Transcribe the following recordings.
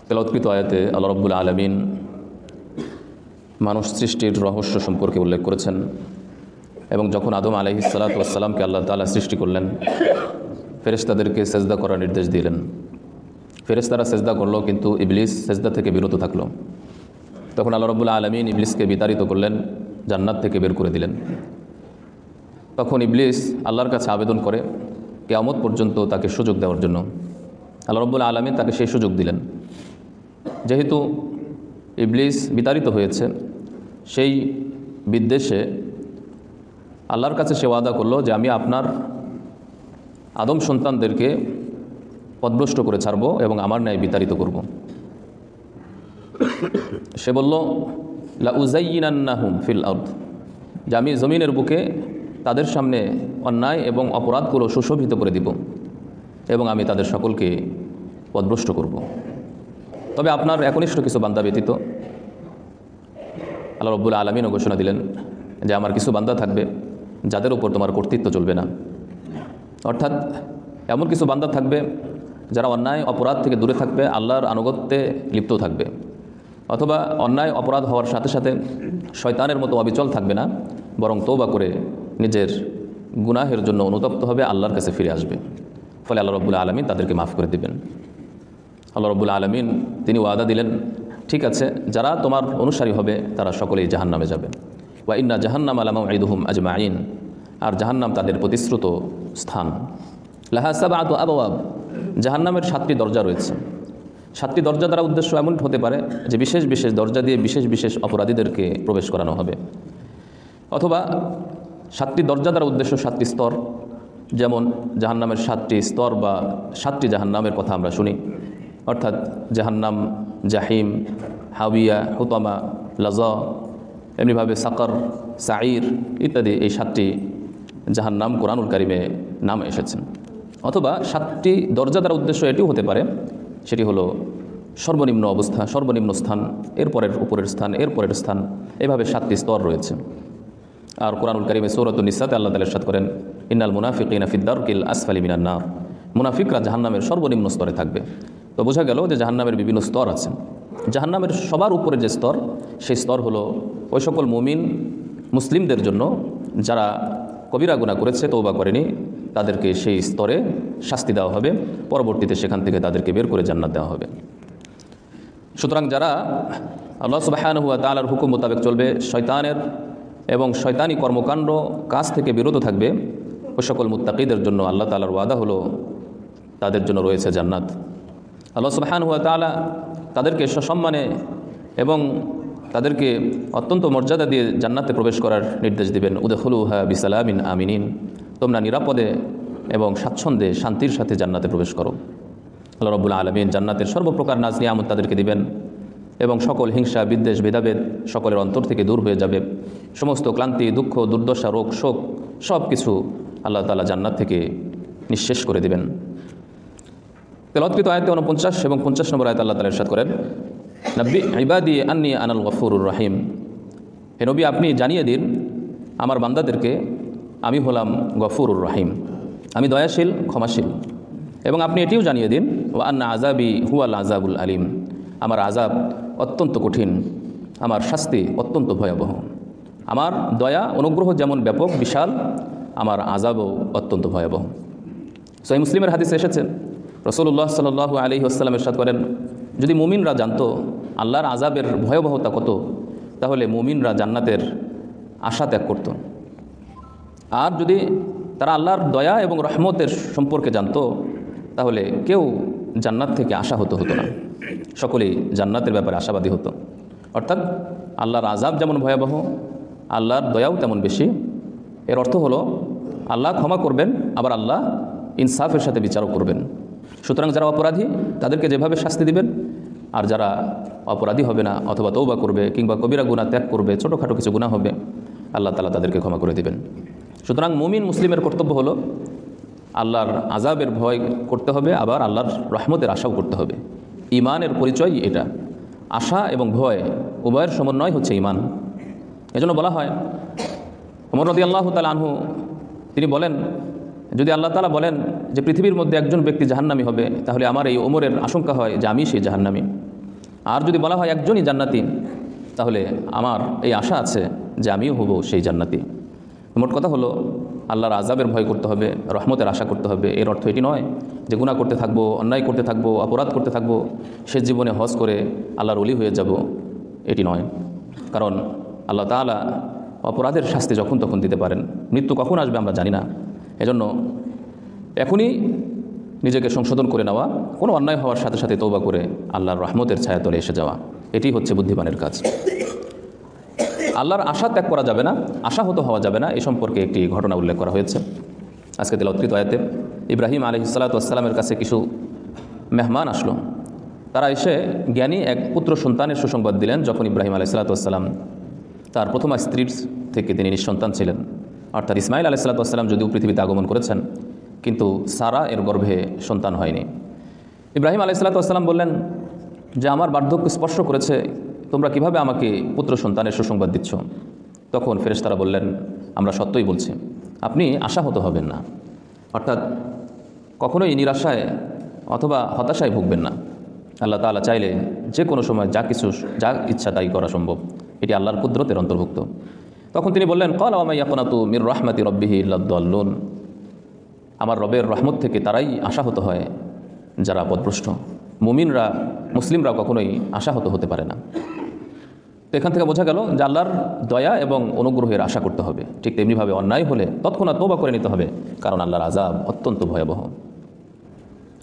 তেলাওয়াতকৃত আয়াতে আল্লাহ রাব্বুল আলামিন মানুষ সৃষ্টির রহস্য সম্পর্কে উল্লেখ করেছেন এবং যখন আদম আলাইহিস সালাতু ওয়াস সালামকে আল্লাহ তাআলা সৃষ্টি করলেন, ফেরেশতাদেরকে সেজদা করার নির্দেশ দিলেন। ফেরেশতারা সেজদা করলো, কিন্তু ইবলিস সেজদা থেকে বিরত থাকলো। তখন আল্লাহ রাব্বুল আলামিন ইবলিসকে বিতাড়িত করলেন, জান্নাত থেকে বের করে দিলেন। তখন ইবলিস আল্লাহর কাছে আবেদন করে কিয়ামত পর্যন্ত তাকে সুযোগ দেওয়ার জন্য। আল্লাহ রাব্বুল আলামিন তাকে সেই সুযোগ দিলেন। যেহেতু ইবলিস বিতাড়িত হয়েছে, সেই বিদ্বেষে আল্লাহর কাছে সে ওয়াদা করলো যে আমি আপনার আদম সন্তানদেরকে পথভ্রষ্ট করে ছাড়ব এবং আমার ন্যায় বিতাড়িত করব। সে বলল, লা উযায়্যিনান্নাহুম ফিল আরদ, যে আমি জমিনের বুকে তাদের সামনে অন্যায় এবং অপরাধগুলো সুশোভিত করে দিব এবং আমি তাদের সকলকে পথভ্রষ্ট করব। তবে আপনার একনিষ্ঠ কিছু বান্দা ব্যতীত আল্লাহ রাব্বুল আলামিনও ঘোষণা দিলেন যে আমার কিছু বান্দা থাকবে যাদের উপর তোমার কর্তৃত্ব চলবে না। অর্থাৎ এমন কিছু বান্দা থাকবে যারা অন্যায় অপরাধ থেকে দূরে থাকবে, আল্লাহর আনুগত্যে লিপ্ত থাকবে, অথবা অন্যায় অপরাধ হওয়ার সাথে সাথে শয়তানের মতো অবিচল থাকবে না, বরং তওবা করে নিজের গুনাহের জন্য অনুতপ্ত হবে, আল্লাহর কাছে ফিরে আসবে। ফলে আল্লাহ রাব্বুল আলামিন তাদেরকে মাফ করে দিবেন। আল্লাহ রাব্বুল আলামিন তিনি ওয়াদা দিলেন, ঠিক আছে, যারা তোমার অনুসারী হবে তারা সকলেই জাহান্নামে যাবে। ওয়া ইন্না জাহান্নামা লামাউইদুহুম আজমাইন, আর জাহান্নাম তাদের প্রতিশ্রুত স্থান। লাহা সাবআতু আবওয়াব, জাহান্নামের 7টি দরজা রয়েছে। 7টি দরজা দ্বারা উদ্দেশ্য এমন হতে পারে যে বিশেষ বিশেষ দরজা দিয়ে বিশেষ বিশেষ অপরাধীদেরকে প্রবেশ করানো হবে, অথবা 7টি দরজা দ্বারা উদ্দেশ্য 7টি স্তর। যেমন জাহান্নামের 7টি স্তর বা 7টি জাহান্নামের কথা আমরা শুনি, অর্থাৎ জাহান্নাম, জাহিম, হাবিয়া, হুতামা, লাজা, এমনিভাবে সাকর, সাঈর ইত্যাদি। এই 7টি জাহান্নাম কোরআনুল কারিমে নাম এসেছেন। অথবা 7টি দরজা দ্বারা উদ্দেশ্য এটিও হতে পারে, সেটি হলো সর্বনিম্ন অবস্থা, সর্বনিম্ন স্থান, এরপরের উপরের স্থান, এরপরের স্থান, এভাবে 7টি স্তর রয়েছে। আর কোরআনুল কারিমে সূরাতুন নিসাতে আল্লাহ তাআলা ইরশাদ করেন, ইন্নাল মুনাফিকিনা ফিদ দারকিল আসফালি মিনান নার, মুনাফিকরা জাহান্নামের সর্বনিম্ন স্তরে থাকবে। তো বোঝা গেল যে জাহান্নামের বিভিন্ন স্তর আছে। জাহান্নামের সবার উপরে যে স্তর, সেই স্তর হলো ওই সকল মুমিন মুসলিমদের জন্য যারা কবিরা গুনাহ করেছে, তওবা করেনি, তাদেরকে সেই স্তরে শাস্তি দেওয়া হবে, পরবর্তীতে সেখান থেকে তাদেরকে বের করে জান্নাত দেওয়া হবে। সুতরাং যারা আল্লাহ সুবহানাহু ওয়া তাআলার হুকুম মোতাবেক চলবে, শয়তানের এবং শয়তানি কর্মকাণ্ড কাজ থেকে বিরত থাকবে, ওই সকল মুত্তাকিদের জন্য আল্লাহ তাআলার ওয়াদা হলো তাদের জন্য রয়েছে জান্নাত। আল্লাহ সুবহানাহু ওয়া তাআলা তাদেরকে সসম্মানে এবং তাদেরকে অত্যন্ত মর্যাদা দিয়ে জান্নাতে প্রবেশ করার নির্দেশ দিবেন। উদখুলুহা বিসালামিন আমিনিন, তোমরা নিরাপদে এবং স্বাচ্ছন্দ্যে শান্তির সাথে জান্নাতে প্রবেশ করো। আল্লাহ রাব্বুল আলামিন জান্নাতের সর্বপ্রকার নাজ নিয়ামত তাদেরকে দিবেন এবং সকল হিংসা, বিদ্বেষ, ভেদাভেদ সকলের অন্তর থেকে দূর হয়ে যাবে। সমস্ত ক্লান্তি, দুঃখ, দুর্দশা, রোগ, শোক সব কিছু আল্লাহ তাআলা জান্নাত থেকে নিঃশেষ করে দিবেন। তেলাওয়াতকৃত আয়াতে 49 এবং 50 নম্বর আয়াতে আল্লাহ তাআলা ইরশাদ করেন, নব্বি ইবাদি আন্নী আনাল গফুরুর রহিম, হে নবী আপনি জানিয়ে দিন আমার বান্দাদেরকে আমি হলাম গফুরুর রহিম, আমি দয়াশীল, ক্ষমাশীল। এবং আপনি এটিও জানিয়ে দিন, ওয়া আন্না আযাবি হুয়াল আযাবুল আলিম, আমার আযাব অত্যন্ত কঠিন, আমার শাস্তি অত্যন্ত ভয়াবহ। আমার দয়া অনুগ্রহ যেমন ব্যাপক বিশাল, আমার আযাবও অত্যন্ত ভয়াবহ। সহিহ মুসলিমের হাদিসে এসেছে, রাসূলুল্লাহ সাল্লাল্লাহু আলাইহি ওয়াসাল্লাম ইরশাদ করেন, যদি মুমিনরা জানতো আল্লাহর আযাবের ভয়াবহতা কত, তাহলে মুমিনরা জান্নাতের আশা ত্যাগ করত। আর যদি তারা আল্লাহর দয়া এবং রহমতের সম্পর্কে জানতো, তাহলে কেউ জান্নাত থেকে আশাহত হতো না, সকলেই জান্নাতের ব্যাপারে আশাবাদী হতো। অর্থাৎ আল্লাহর আযাব যেমন ভয়াবহ, আল্লাহর দয়াও তেমন বেশি। এর অর্থ হলো আল্লাহ ক্ষমা করবেন, আবার আল্লাহ ইনসাফের সাথে বিচারও করবেন। সুতরাং যারা অপরাধী তাদেরকে যেভাবে শাস্তি দিবেন, আর যারা অপরাধী হবে না অথবা তওবা করবে কিংবা কবিরা গুনাহ ত্যাগ করবে, ছোটোখাটো কিছু গুনাহ হবে, আল্লাহ তাআলা তাদেরকে ক্ষমা করে দিবেন। সুতরাং মুমিন মুসলিমের কর্তব্য হলো আল্লাহর আযাবের ভয় করতে হবে, আবার আল্লাহর রহমতের আশাও করতে হবে। ঈমানের পরিচয় এটা, আশা এবং ভয় উভয়ের সমন্বয় হচ্ছে ঈমান। এজন্য বলা হয়, ওমর রাদিয়াল্লাহু তাআলা আনহু তিনি বলেন, যদি আল্লাহ তাআলা বলেন যে পৃথিবীর মধ্যে একজন ব্যক্তি জাহান্নামী হবে, তাহলে আমার এই ওমরের আশঙ্কা হয় যে আমি সেই জাহান্নামী। আর যদি বলা হয় একজনই জান্নাতি, তাহলে আমার এই আশা আছে যে আমিও হব সেই জান্নাতি। মোট কথা হলো, আল্লাহর আযাবের ভয় করতে হবে, রহমতের আশা করতে হবে। এর অর্থ এটি নয় যে গুনাহ করতে থাকবো, অন্যায় করতে থাকবো, অপরাধ করতে থাকবো, শেষ জীবনে হজ করে আল্লাহর ওলি হয়ে যাব, এটি নয়। কারণ আল্লাহ তাআলা অপরাধের শাস্তি যখন তখন দিতে পারেন। মৃত্যু কখন আসবে আমরা জানি না। এজন্য এখনই নিজেকে সংশোধন করে নেওয়া, কোনো অন্যায় হওয়ার সাথে সাথে তওবা করে আল্লাহর রহমতের ছায়াতলে এসে যাওয়া, এটি হচ্ছে বুদ্ধিমানের কাজ। আল্লাহর আশা ত্যাগ করা যাবে না, আশাহত হওয়া যাবে না। এ সম্পর্কে একটি ঘটনা উল্লেখ করা হয়েছে আজকে তেলাওয়াতকৃত আয়াতে। ইব্রাহিম আলাইহিস সালাতু ওয়াস সালামের কাছে কিছু মেহমান আসলো। তারা এসে জ্ঞানী এক পুত্র সন্তানের সুসংবাদ দিলেন। যখন ইব্রাহিম আলাইহিস সালাতু ওয়াস সালাম তার প্রথম স্ত্রীর থেকে তিনি নিঃসন্তান ছিলেন, অর্থাৎ ইসমাইল আলাইহিস সালাতু ওয়াস সালাম যদিও পৃথিবীতে আগমন করেছেন, কিন্তু সারা এর গর্ভে সন্তান হয়নি। ইব্রাহিম আলাইহিস সালাতু ওয়াস সালাম বললেন যে আমার বার্ধক্য স্পর্শ করেছে, তোমরা কিভাবে আমাকে পুত্র সন্তানের সুসংবাদ দিচ্ছ? তখন ফেরেশতারা বললেন, আমরা সত্যই বলছি, আপনি আশাহত হবেন না, অর্থাৎ কখনোই নিরাশায় অথবা হতাশায় ভুগবেন না। আল্লাহ তাআলা চাইলে যে কোনো সময় যা ইচ্ছা তাই করা সম্ভব, এটি আল্লাহর কুদরতের অন্তর্ভুক্ত। তখন তিনি বললেন, ক্বালা ওয়া মা ইয়াকুনাতু মির রাহমাতি রাব্বিহি ইল্লা দাল্লুন, আমার রবের রহমত থেকে তারাই আশাহত হয় যারা পথভ্রষ্ট। মুমিনরা, মুসলিমরা কখনোই আশাহত হতে পারে না। তো এখান থেকে বোঝা গেল যে আল্লাহর দয়া এবং অনুগ্রহের আশা করতে হবে। ঠিক তেমনিভাবে অন্যায় হলে তৎক্ষণাৎ তওবা করে নিতে হবে, কারণ আল্লাহর আযাব অত্যন্ত ভয়াবহ।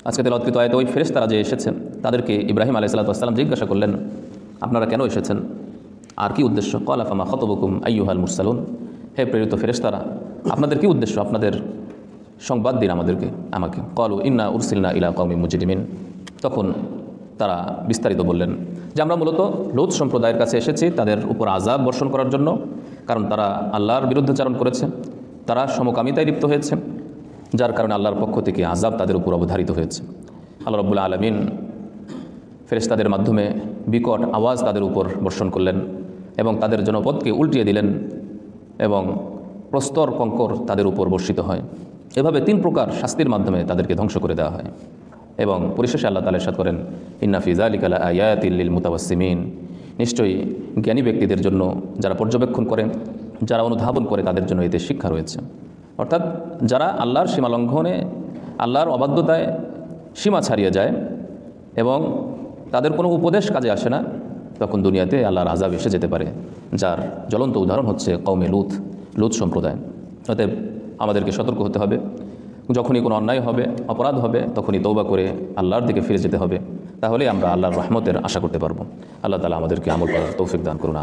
আজকে তেলাওয়াতকৃত আয়াতে ওই ফেরেশতারা যে এসেছেন, তাদেরকে ইব্রাহিম আলাইহিস সালাতু ওয়াস সালাম জিজ্ঞাসা করলেন, আপনারা কেন এসেছেন, আর কি উদ্দেশ্য? ক্বালা ফামা খাতবুকুম আইয়ুহাল মুরসালুন, হে প্রেরিত ফেরেশতারা, আপনাদের কি উদ্দেশ্য, আপনাদের সংবাদ দিন আমাকে। ক্বালু ইন্না উরসিলনা ইলা কওমিন মুজরিমিন, তখন তারা বিস্তারিত বললেন যে আমরা মূলত লূত সম্প্রদায়ের কাছে এসেছি তাদের উপর আযাব বর্ষণ করার জন্য, কারণ তারা আল্লাহর বিরুদ্ধাচারণ করেছে, তারা সমকামিতায় লিপ্ত হয়েছে, যার কারণে আল্লাহর পক্ষ থেকে আযাব তাদের উপর অবধারিত হয়েছে। আল্লাহ রাব্বুল আলামিন ফেরেশতাদের মাধ্যমে বিকট আওয়াজ তাদের উপর বর্ষণ করলেন এবং তাদের জনপদকে উল্টিয়ে দিলেন এবং প্রস্তর কঙ্কর তাদের উপর বর্ষিত হয়। এভাবে 3 প্রকার শাস্তির মাধ্যমে তাদেরকে ধ্বংস করে দেওয়া হয়। এবং পরিশেষে আল্লাহ তাআলা ইরশাদ করেন, ইন্না ফি যালিকা লাআয়াতিল লিল মুতাওয়াসসিমিন, নিশ্চয়ই জ্ঞানী ব্যক্তিদের জন্য, যারা পর্যবেক্ষণ করে, যারা অনুধাবন করে, তাদের জন্য এতে শিক্ষা রয়েছে। অর্থাৎ যারা আল্লাহর সীমা লঙ্ঘনে, আল্লাহর অবাধ্যতায় সীমা ছাড়িয়ে যায় এবং তাদের কোনো উপদেশ কাজে আসে না, তখন দুনিয়াতে আল্লাহর আযাব এসে যেতে পারে, যার জ্বলন্ত উদাহরণ হচ্ছে কওমে লূত সম্প্রদায়। অতএব আমাদেরকে সতর্ক হতে হবে, যখনই কোনো অন্যায় হবে, অপরাধ হবে, তখনই তওবা করে আল্লাহর দিকে ফিরে যেতে হবে। তাহলে আমরা আল্লাহর রহমতের আশা করতে পারবো। আল্লাহ তাআলা আমাদেরকে আমল করার তৌফিক দান করুন।